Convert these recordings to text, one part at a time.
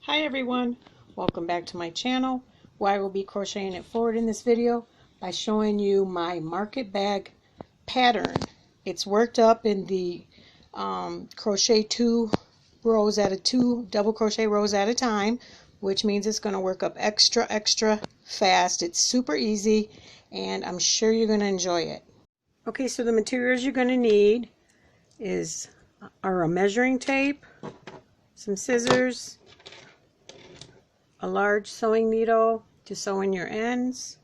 Hi everyone, welcome back to my channel, where I will be crocheting it forward in this video by showing you my market bag pattern. It's worked up in the crochet two double crochet rows at a time, which means it's going to work up extra fast. It's super easy and I'm sure you're going to enjoy it. Okay, so the materials you're going to need are a measuring tape, some scissors, a large sewing needle to sew in your ends,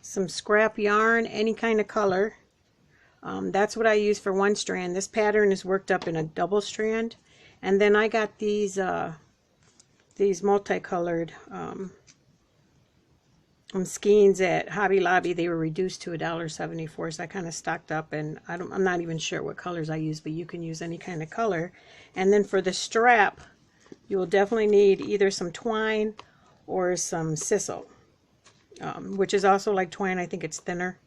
some scrap yarn, any kind of color. That's what I use for one strand. This pattern is worked up in a double strand, and then I got these multicolored skeins at Hobby Lobby. They were reduced to $1.74, so I kind of stocked up, and I'm not even sure what colors I use, but you can use any kind of color. And then for the strap, you will definitely need either some twine or some sisal, which is also like twine. I think it's thinner,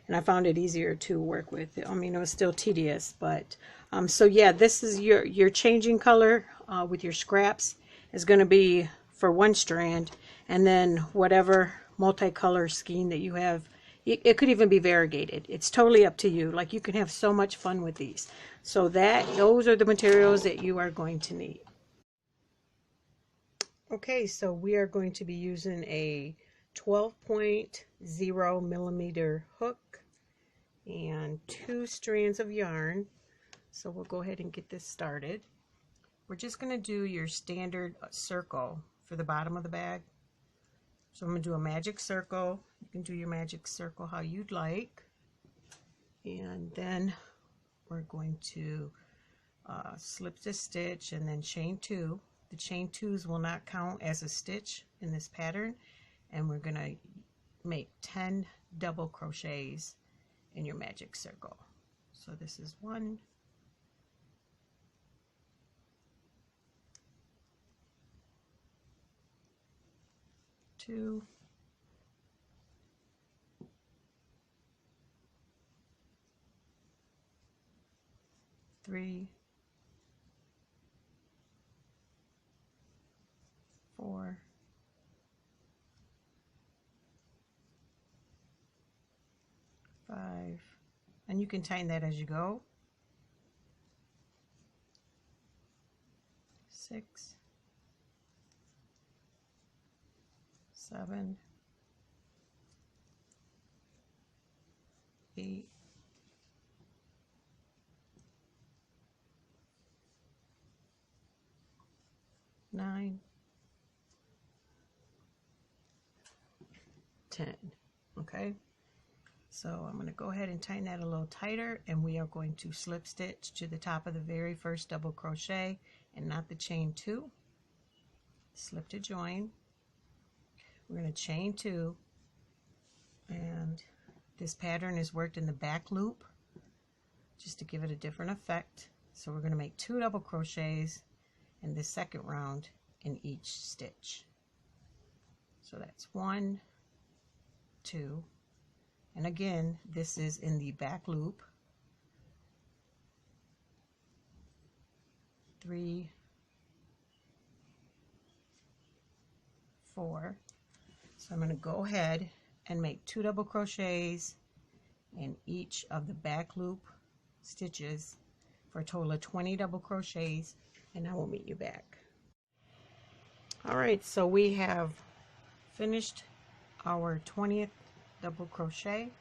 and I found it easier to work with. I mean, it was still tedious, but so yeah, this is your changing color with your scraps is going to be for one strand, and then whatever multicolor skein that you have, it could even be variegated. It's totally up to you. Like, you can have so much fun with these. So those are the materials that you are going to need. Okay, so we are going to be using a 12.0 millimeter hook and 2 strands of yarn. So we'll go ahead and get this started. We're just going to do your standard circle for the bottom of the bag. So I'm going to do a magic circle. You can do your magic circle how you'd like. And then we're going to slip the stitch and then chain 2. The chain 2s will not count as a stitch in this pattern, and we're going to make 10 double crochets in your magic circle. So this is 1, 2, 3, 4, 5, and you can tighten that as you go. 6, 7, 8, 9, 10. Okay, so I'm going to go ahead and tighten that a little tighter, and we are going to slip stitch to the top of the very first double crochet and not the chain 2. Slip to join. We're going to chain 2, and this pattern is worked in the back loop just to give it a different effect. So we're going to make 2 double crochets in the second round in each stitch. So that's 1, 2, and again, this is in the back loop. 3, 4. So I'm going to go ahead and make 2 double crochets in each of the back loop stitches for a total of 20 double crochets, and I will meet you back. Alright, so we have finished our 20th double crochet,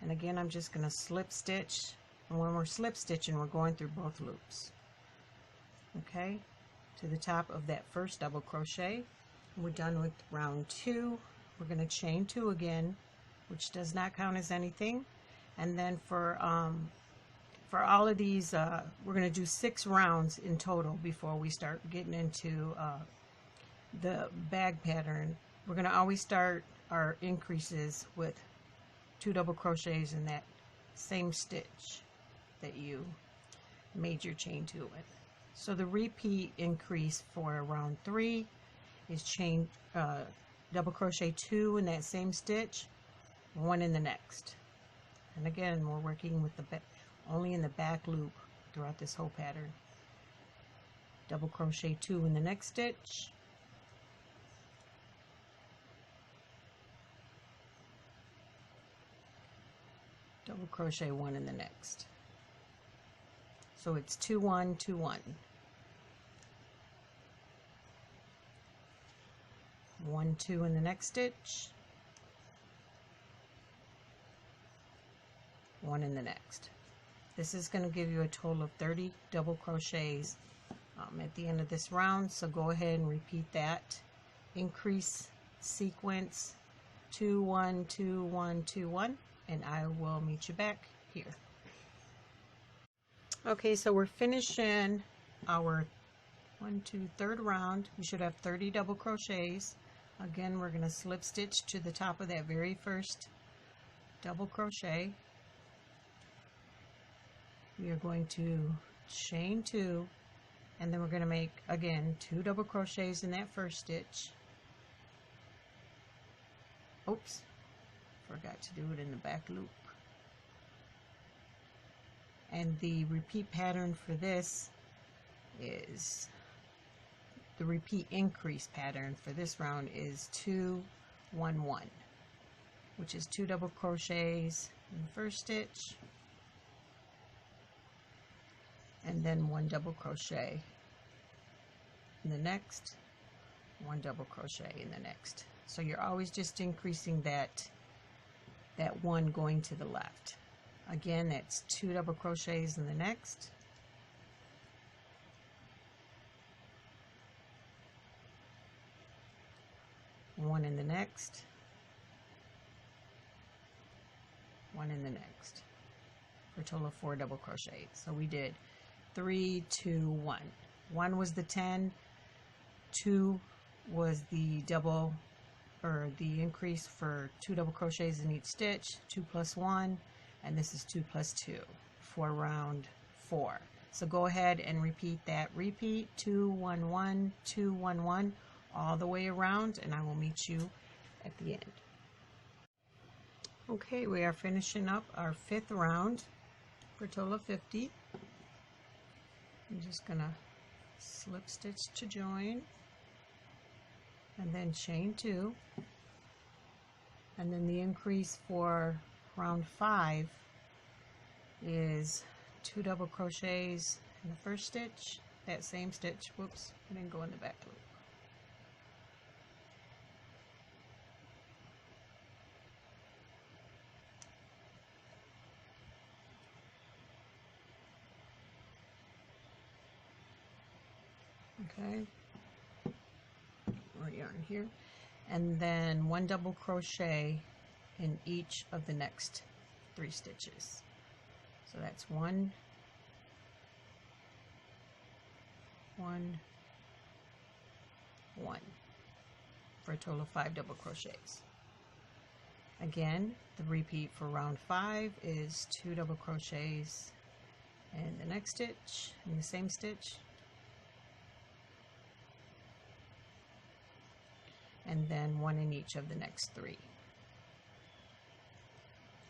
and again I'm just going to slip stitch, and when we're slip stitching we're going through both loops, okay, to the top of that first double crochet. We're done with round 2. We're going to chain 2 again, which does not count as anything, and then for all of these we're going to do 6 rounds in total before we start getting into the bag pattern. We're going to always start our increases with 2 double crochets in that same stitch that you made your chain 2 with. So the repeat increase for round 3 is chain double crochet 2 in that same stitch, 1 in the next. And again, we're working with the only in the back loop throughout this whole pattern. Double crochet 2 in the next stitch, double crochet one in the next. So it's 2 1 2 1. 1 2 in the next stitch, 1 in the next. This is going to give you a total of 30 double crochets at the end of this round, so go ahead and repeat that increase sequence 2 1 2 1 2 1, and I will meet you back here. Okay, so we're finishing our third round. You should have 30 double crochets. Again, we're going to slip stitch to the top of that very first double crochet. We are going to chain 2, and then we're going to make again 2 double crochets in that first stitch. Oops, forgot to do it in the back loop. And the repeat pattern for this is, the repeat increase pattern for this round is 2 1 1, which is 2 double crochets in the first stitch, and then 1 double crochet in the next, 1 double crochet in the next. So you're always just increasing that one going to the left. Again, that's 2 double crochets in the next, 1 in the next, 1 in the next, for a total of 4 double crochets. So we did 3 2 1. 1 was the 10, 2 was the double, or the increase for 2 double crochets in each stitch, 2 plus 1, and this is 2 plus 2 for round 4. So go ahead and repeat that. Repeat 2 1 1 2 1 1 all the way around, and I will meet you at the end. Okay, we are finishing up our 5th round for a total of 50. I'm just gonna slip stitch to join, and then chain 2, and then the increase for round 5 is 2 double crochets in the first stitch, that same stitch, whoops, I didn't go in the back loop. Okay, more yarn here, and then 1 double crochet in each of the next 3 stitches. So that's 1 1 1 for a total of 5 double crochets. Again, the repeat for round 5 is 2 double crochets in the next stitch, in the same stitch, and then 1 in each of the next 3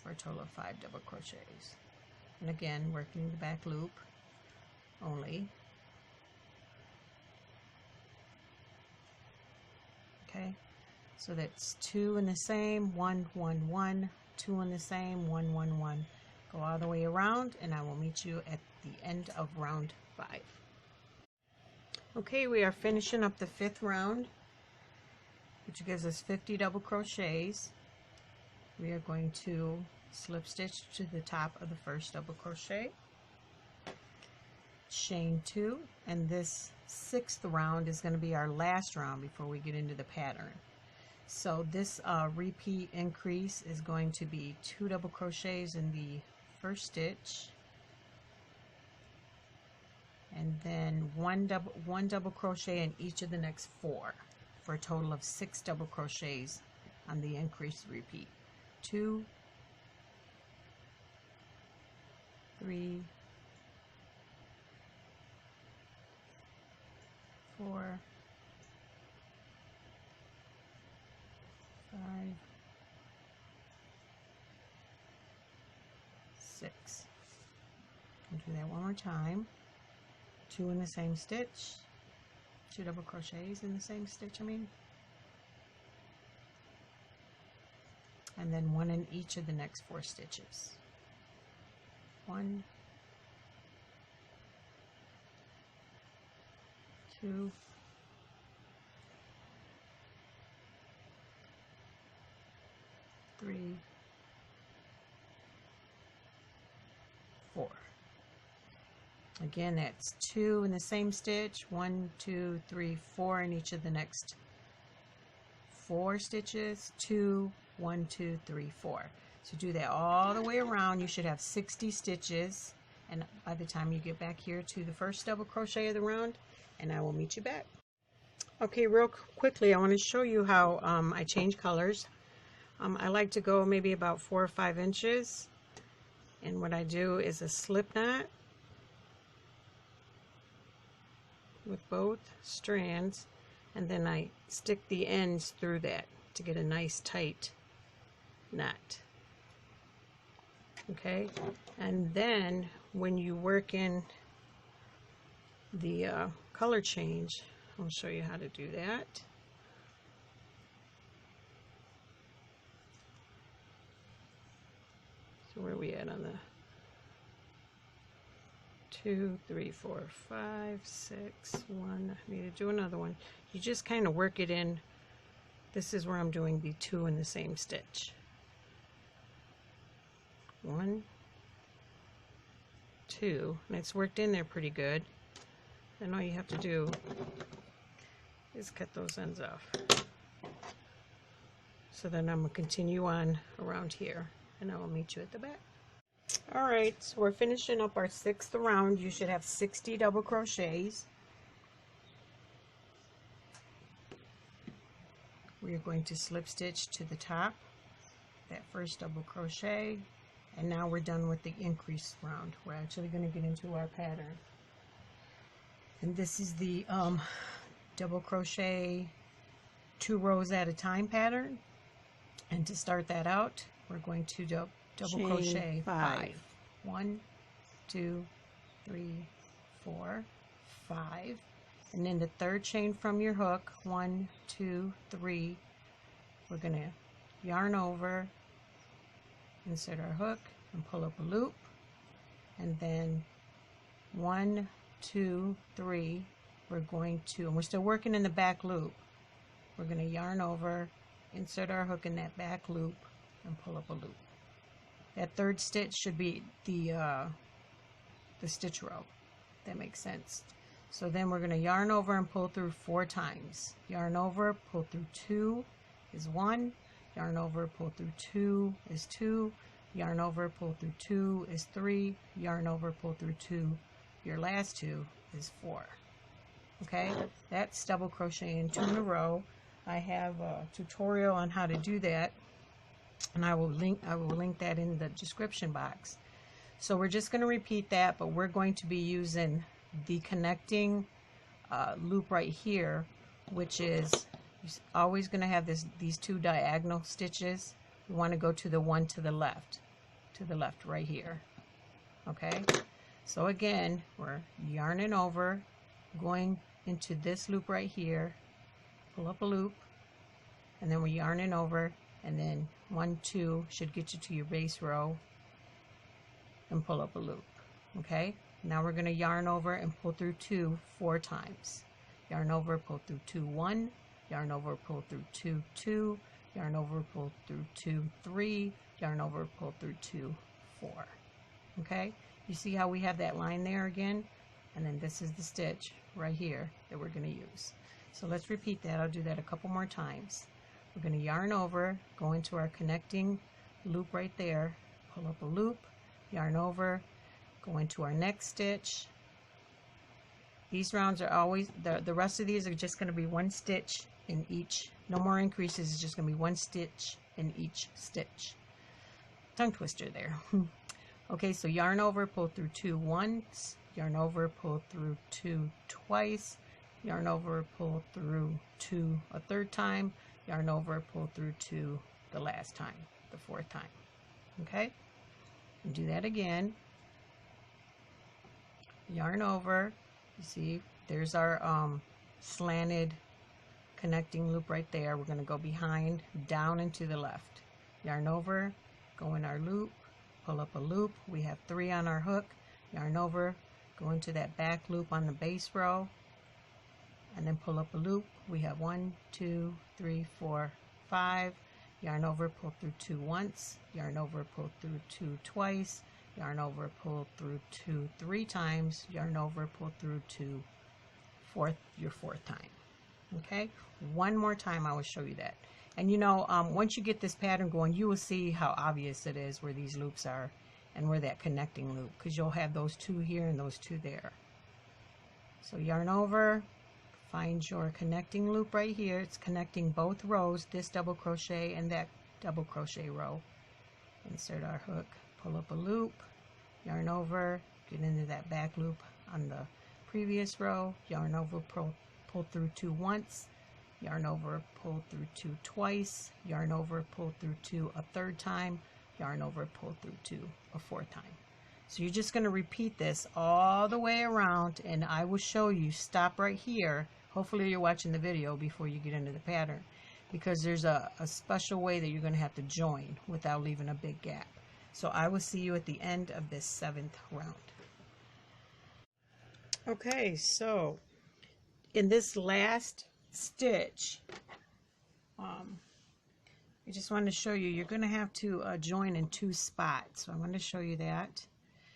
for a total of 5 double crochets. And again, working the back loop only. Okay, so that's 2 in the same, 1 1 1, 2 in the same, 1 1 1. Go all the way around, and I will meet you at the end of round 5. Okay, we are finishing up the 5th round, which gives us 50 double crochets. We are going to slip stitch to the top of the first double crochet, chain 2, and this 6th round is going to be our last round before we get into the pattern. So this repeat increase is going to be 2 double crochets in the first stitch, and then one double crochet in each of the next 4 for a total of 6 double crochets on the increased repeat. 2 3 4 5 6. I'll do that one more time. 2 in the same stitch, 2 double crochets in the same stitch, and then 1 in each of the next 4 stitches. 1, 2, 3, 4. Again, that's 2 in the same stitch, 1, 2, 3, 4 in each of the next 4 stitches, 2, 1, 2, 3, 4. So do that all the way around. You should have 60 stitches, and by the time you get back here to the first double crochet of the round, and I will meet you back. Okay, real quickly, I want to show you how I change colors. I like to go maybe about 4 or 5 inches, and what I do is a slip knot with both strands, and then I stick the ends through that to get a nice tight knot. Okay, and then when you work in the color change, I'll show you how to do that. So where are we at on the 2, 3, 4, 5, 6, 1. I need to do another one. You just kind of work it in. This is where I'm doing the 2 in the same stitch. 1, 2, and it's worked in there pretty good. And all you have to do is cut those ends off. So then I'm going to continue on around here, and I will meet you at the back. Alright, so we're finishing up our 6th round. You should have 60 double crochets. We are going to slip stitch to the top, that first double crochet, and now we're done with the increase round. We're actually going to get into our pattern. And this is the double crochet 2 rows at a time pattern. And to start that out, we're going to double crochet 5. 1, 2, 3, 4, 5. And then the third chain from your hook, 1, 2, 3, we're going to yarn over, insert our hook, and pull up a loop. And then 1, 2, 3, we're going to, and we're still working in the back loop, we're going to yarn over, insert our hook in that back loop, and pull up a loop. That third stitch should be the stitch row. That makes sense. So then we're going to yarn over and pull through 4 times. Yarn over, pull through 2 is 1. Yarn over, pull through 2 is 2. Yarn over, pull through 2 is 3. Yarn over, pull through 2. Your last 2 is 4. Okay, that's double crocheting 2 in a row. I have a tutorial on how to do that, and I will link that in the description box. So we're just going to repeat that, but we're going to be using the connecting loop right here, which is always going to have these 2 diagonal stitches. We want to go to the one to the left right here. Okay, so again, we're yarning over, going into this loop right here, pull up a loop, and then we're yarning over, and then 1, 2 should get you to your base row, and pull up a loop. Okay, now we're going to yarn over and pull through 2 4 times. Yarn over, pull through 2 1, yarn over, pull through 2 2, yarn over, pull through 2 3, yarn over, pull through 2 4. Okay, you see how we have that line there again, and then this is the stitch right here that we're going to use. So let's repeat that. I'll do that a couple more times. We're going to yarn over, go into our connecting loop right there, pull up a loop, yarn over, go into our next stitch. These rounds are always, the rest of these are just going to be 1 stitch in each, no more increases, it's just going to be 1 stitch in each stitch. Tongue twister there. Okay, so yarn over, pull through 2 once, yarn over, pull through 2 twice, yarn over, pull through 2 a third time, yarn over, pull through 2 the last time, the 4th time. Okay, and do that again. Yarn over, you see there's our slanted connecting loop right there. We're going to go behind, down and to the left. Yarn over, go in our loop, pull up a loop. We have 3 on our hook, yarn over, go into that back loop on the base row, and then pull up a loop. We have 1, 2, 3, 4, 5, yarn over, pull through 2 once, yarn over, pull through 2 twice, yarn over, pull through 2 3 times, yarn over, pull through 2 your fourth time. Okay, one more time I will show you that. And you know, once you get this pattern going, you will see how obvious it is where these loops are and where that connecting loop, because you'll have those 2 here and those 2 there. So yarn over, find your connecting loop right here. It's connecting both rows, this double crochet and that double crochet row. Insert our hook, pull up a loop, yarn over, get into that back loop on the previous row, yarn over, pull through 2 once, yarn over, pull through 2 twice, yarn over, pull through 2 a third time, yarn over, pull through 2 a fourth time. So you're just going to repeat this all the way around, and I will show you. Stop right here. Hopefully you're watching the video before you get into the pattern, because there's a special way that you're going to have to join without leaving a big gap. So I will see you at the end of this 7th round. Okay, so in this last stitch, I just wanted to show you, you're going to have to join in 2 spots. So I wanted to show you that.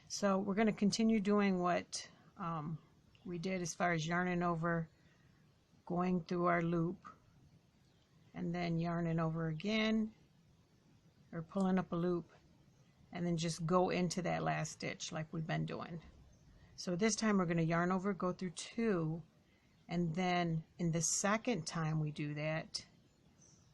So we're going to continue doing what we did as far as yarning over, going through our loop, and then yarning over again, or pulling up a loop, and then just go into that last stitch like we've been doing. So this time we're going to yarn over, go through 2, and then in the second time we do that,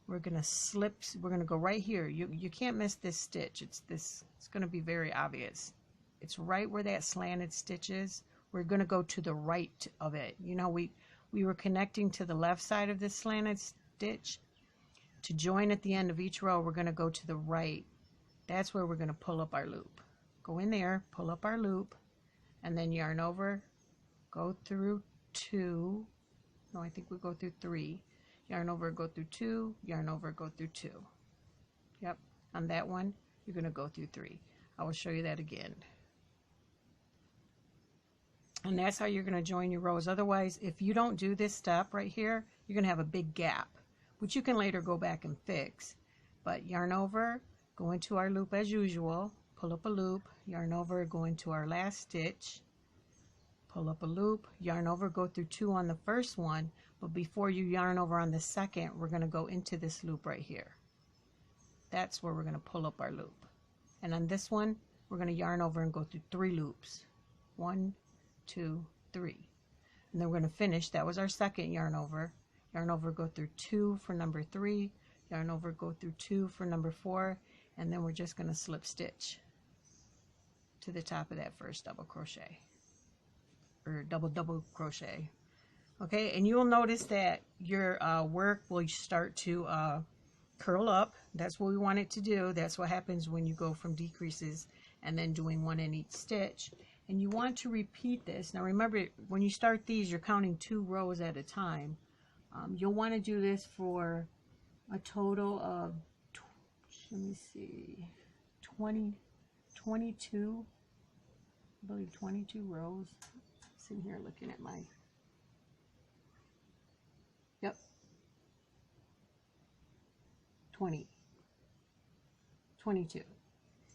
we're going to slip, we're going to go right here. You can't miss this stitch. It's going to be very obvious. It's right where that slanted stitch is. We're going to go to the right of it. You know, we were connecting to the left side of this slanted stitch. To join at the end of each row, we're going to go to the right. That's where we're going to pull up our loop. Go in there, pull up our loop, and then yarn over, go through 2, no, I think we go through 3, yarn over, go through 2, yarn over, go through 2. Yep, on that one, you're going to go through 3. I will show you that again. And that's how you're going to join your rows. Otherwise, if you don't do this step right here, you're going to have a big gap, which you can later go back and fix. But yarn over, go into our loop as usual, pull up a loop, yarn over, go into our last stitch, pull up a loop, yarn over, go through 2 on the first one, but before you yarn over on the second, we're going to go into this loop right here. That's where we're going to pull up our loop. And on this one, we're going to yarn over and go through 3 loops. 1, 2, 3. And then we're going to finish. That was our second yarn over. Yarn over, go through 2 for number 3, yarn over, go through 2 for number 4, and then we're just going to slip stitch to the top of that first double crochet, or double crochet. Okay, and you'll notice that your work will start to curl up. That's what we want it to do. That's what happens when you go from decreases and then doing 1 in each stitch. And you want to repeat this. Now remember, when you start these, you're counting 2 rows at a time. You'll want to do this for a total of, let me see, 22, I believe 22 rows. I'm sitting here looking at my, yep, 22.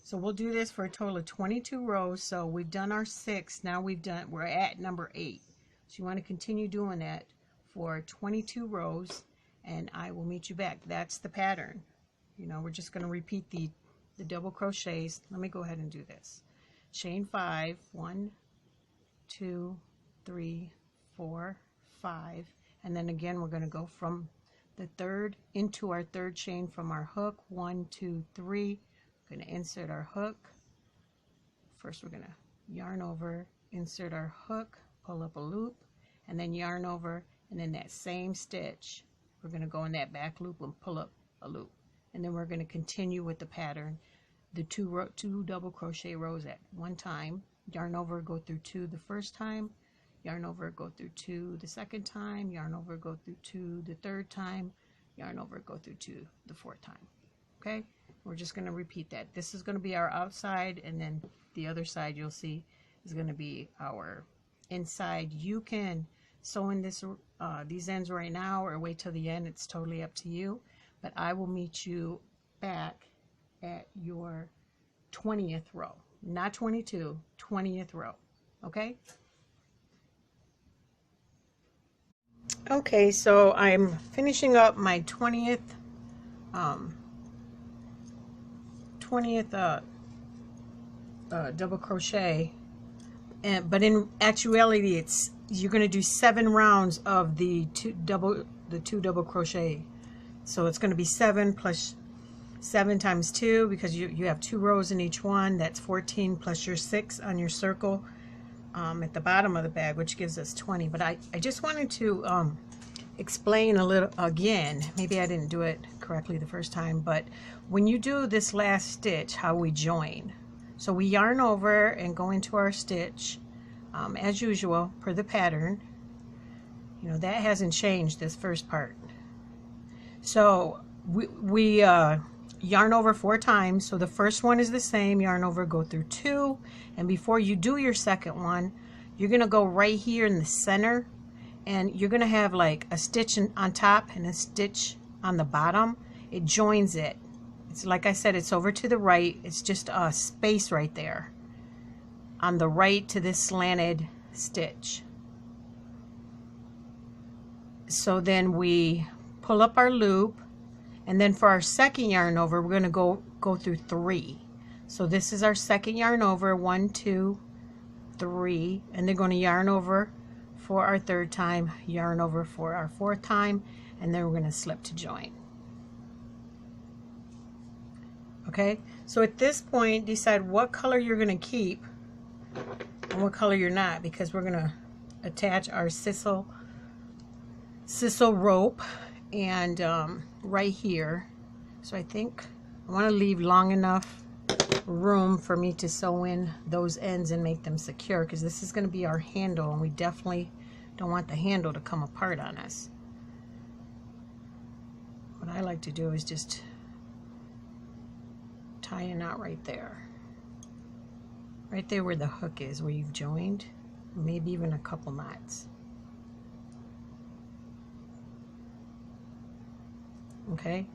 So we'll do this for a total of 22 rows. So we've done our 6. Now we're at number 8. So you want to continue doing that for 22 rows, and I will meet you back. That's the pattern. You know, we're just going to repeat the double crochets. Let me go ahead and do this. Chain 5, 1, 2, 3, 4, 5, and then again we're going to go from the 3rd into our 3rd chain from our hook. 1, 2, 3. Going to insert our hook. First we're going to yarn over, insert our hook, pull up a loop, and then yarn over, and in that same stitch we're going to go in that back loop and pull up a loop, and then we're going to continue with the pattern, the 2 double crochet rows at one time. Yarn over, go through 2 the first time, yarn over, go through 2 the second time, yarn over, go through 2 the third time, yarn over, go through 2 the fourth time. Okay, we're just going to repeat that. This is going to be our outside, and then the other side you'll see is going to be our inside. You can sew in this these ends right now or wait till the end. It's totally up to you, but I will meet you back at your 20th row, not 22, 20th row. Okay? Okay, so I'm finishing up my 20th double crochet, but in actuality it's you're going to do 7 rounds of the two double crochet. So it's going to be 7 plus 7 times 2, because you have 2 rows in each one. That's 14 plus your 6 on your circle at the bottom of the bag, which gives us 20. But I just wanted to explain a little again. Maybe I didn't do it correctly the first time, but when you do this last stitch, how we join. So we yarn over and go into our stitch as usual per the pattern. You know, that hasn't changed, this first part. So we yarn over 4 times. So the first one is the same, yarn over, go through 2, and before you do your second one, you're gonna go right here in the center, and you're gonna have like a stitch on top and a stitch on the bottom. It joins it. It's like I said, it's over to the right. It's just a space right there on the right to this slanted stitch. So then we pull up our loop, and then for our second yarn over, we're going to go through 3. So this is our second yarn over, 1, 2, 3, and they're going to yarn over for our third time, yarn over for our fourth time, and then we're going to slip to join. Okay, so at this point, decide what color you're going to keep and what color you're not, because we're going to attach our sisal rope and right here. So I think I want to leave long enough room for me to sew in those ends and make them secure, because this is going to be our handle, and we definitely don't want the handle to come apart on us. What I like to do is just tie a knot right there where the hook is, where you've joined, maybe even a couple knots. Okay,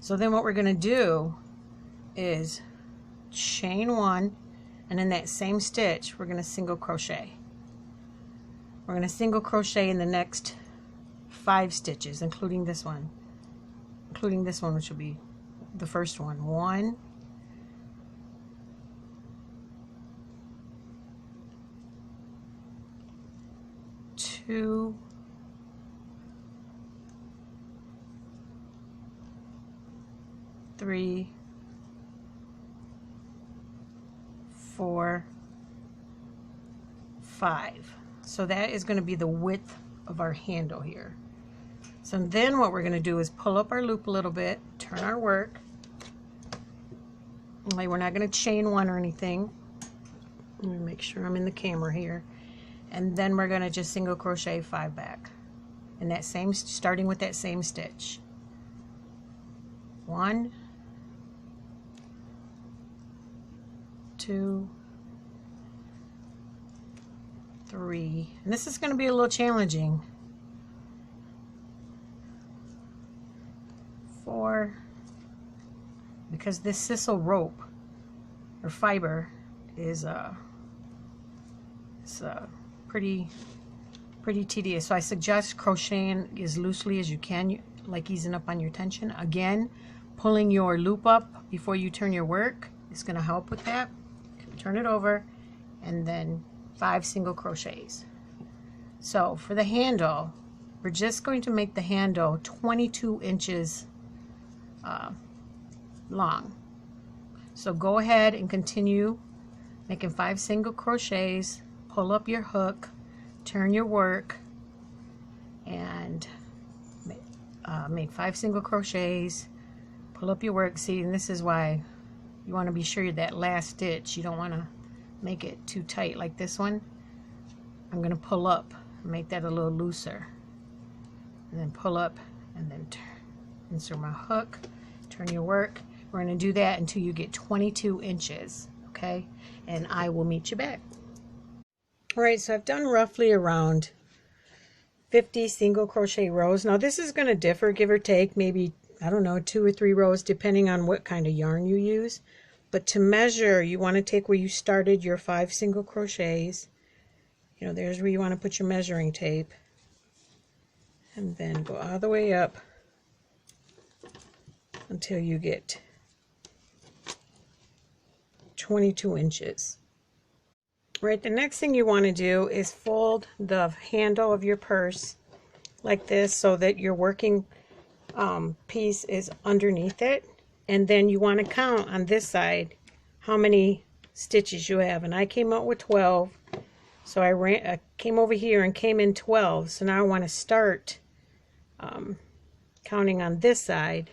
so then what we're going to do is chain 1, and in that same stitch we're going to single crochet. We're going to single crochet in the next 5 stitches, including this one, which will be the first one. 1, 2, 3, 4, 5. So that is going to be the width of our handle here. So then what we're going to do is pull up our loop a little bit, turn our work. Like, we're not going to chain 1 or anything. Let me make sure I'm in the camera here. And then we're going to just single crochet 5 back in that same, starting with that same stitch. 1, 2, 3, and this is going to be a little challenging. 4, because this sisal rope or fiber is pretty tedious. So I suggest crocheting as loosely as you can, like easing up on your tension. Again, pulling your loop up before you turn your work is going to help with that. Turn it over, and then 5 single crochets. So for the handle, we're just going to make the handle 22 inches long. So go ahead and continue making 5 single crochets, pull up your hook, turn your work, and make 5 single crochets, pull up your work. See, and this is why you want to be sure that last stitch, you don't want to make it too tight like this one. I'm going to pull up and make that a little looser, and then pull up, and then insert my hook, turn your work, We're going to do that until you get 22 inches, okay? And I will meet you back. All right, so I've done roughly around 50 single crochet rows. Now this is going to differ, give or take, maybe, I don't know, 2 or 3 rows depending on what kind of yarn you use. But to measure, you want to take where you started your 5 single crochets. You know, there's where you want to put your measuring tape. And then go all the way up until you get 22 inches. Right, the next thing you want to do is fold the handle of your purse like this so that your working piece is underneath it. And then you want to count on this side how many stitches you have. And I came out with 12. So I came over here and came in 12. So now I want to start counting on this side.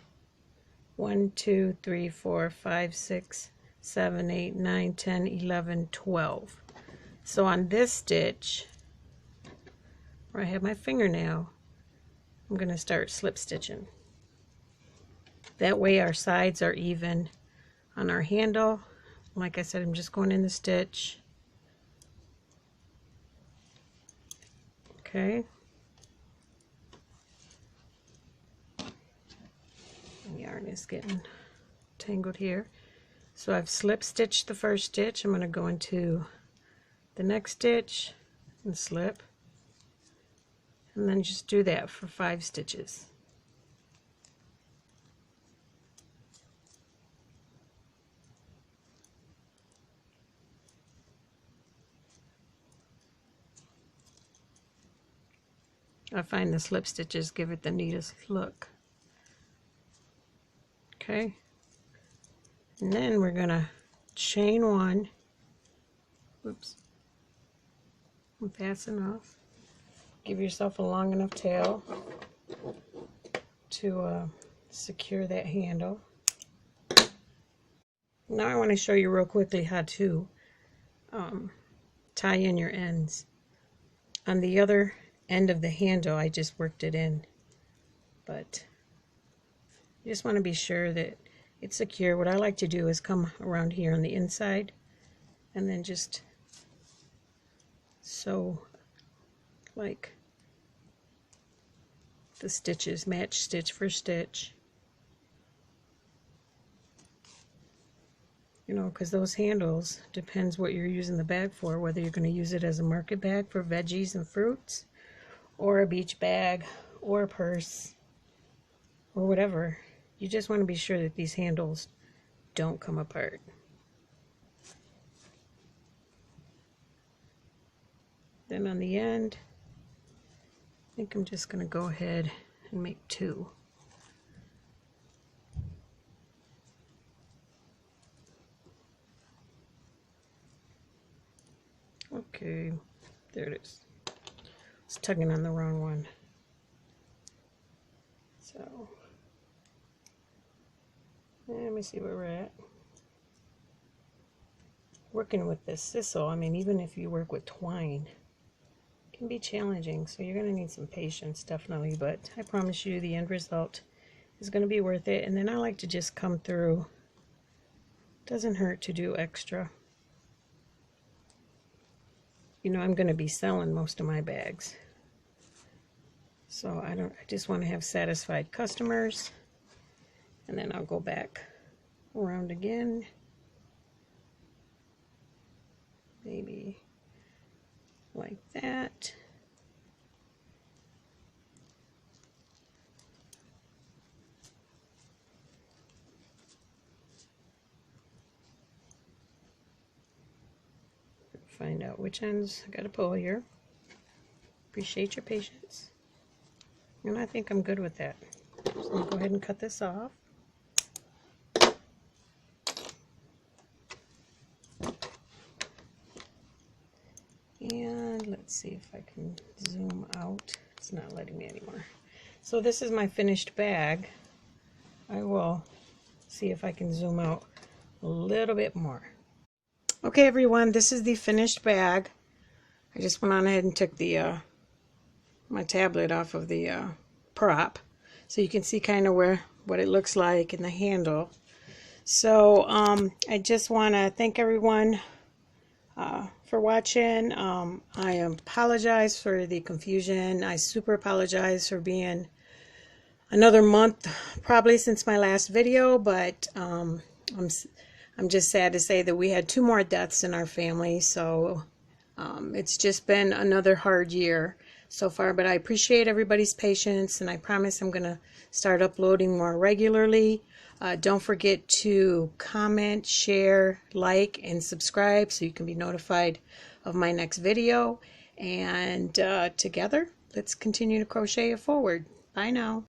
1, 2, 3, 4, 5, 6, 7, 8, 9, 10, 11, 12. So on this stitch, where I have my fingernail, I'm going to start slip stitching. That way our sides are even on our handle. Like I said, I'm just going in the stitch. Okay. The yarn is getting tangled here. So I've slip stitched the first stitch. I'm going to go into the next stitch and slip. And then just do that for 5 stitches. I find the slip stitches give it the neatest look. Okay, and then we're gonna chain 1. Oops, I'm passing off. Give yourself a long enough tail to secure that handle. Now I want to show you real quickly how to tie in your ends. On the other end of the handle, I just worked it in, but you just want to be sure that it's secure. What I like to do is come around here on the inside and then just sew like the stitches, match stitch for stitch, you know, because those handles depends what you're using the bag for, whether you're going to use it as a market bag for veggies and fruits, or a beach bag, or a purse, or whatever. You just want to be sure that these handles don't come apart. Then on the end, I think I'm just going to go ahead and make 2. Okay, there it is. It's tugging on the wrong one. So, let me see where we're at. Working with this sisal, I mean, even if you work with twine, it can be challenging, so you're going to need some patience, definitely, but I promise you the end result is going to be worth it. And then I like to just come through. Doesn't hurt to do extra. You know, I'm going to be selling most of my bags, so I just want to have satisfied customers. And then I'll go back around again, maybe like that. Find out which ends I got to pull here. Appreciate your patience. And I think I'm good with that. So I'm going to go ahead and cut this off. And let's see if I can zoom out. It's not letting me anymore. So this is my finished bag. I will see if I can zoom out a little bit more. Okay everyone, this is the finished bag. I just went on ahead and took the my tablet off of the prop so you can see kind of what it looks like in the handle. So I just want to thank everyone for watching. I apologize for the confusion. I super apologize for being another month probably since my last video, but I'm just sad to say that we had 2 more deaths in our family, so it's just been another hard year so far, but I appreciate everybody's patience, and I promise I'm gonna start uploading more regularly. Don't forget to comment, share, like, and subscribe so you can be notified of my next video. And together, let's continue to crochet it forward. Bye now.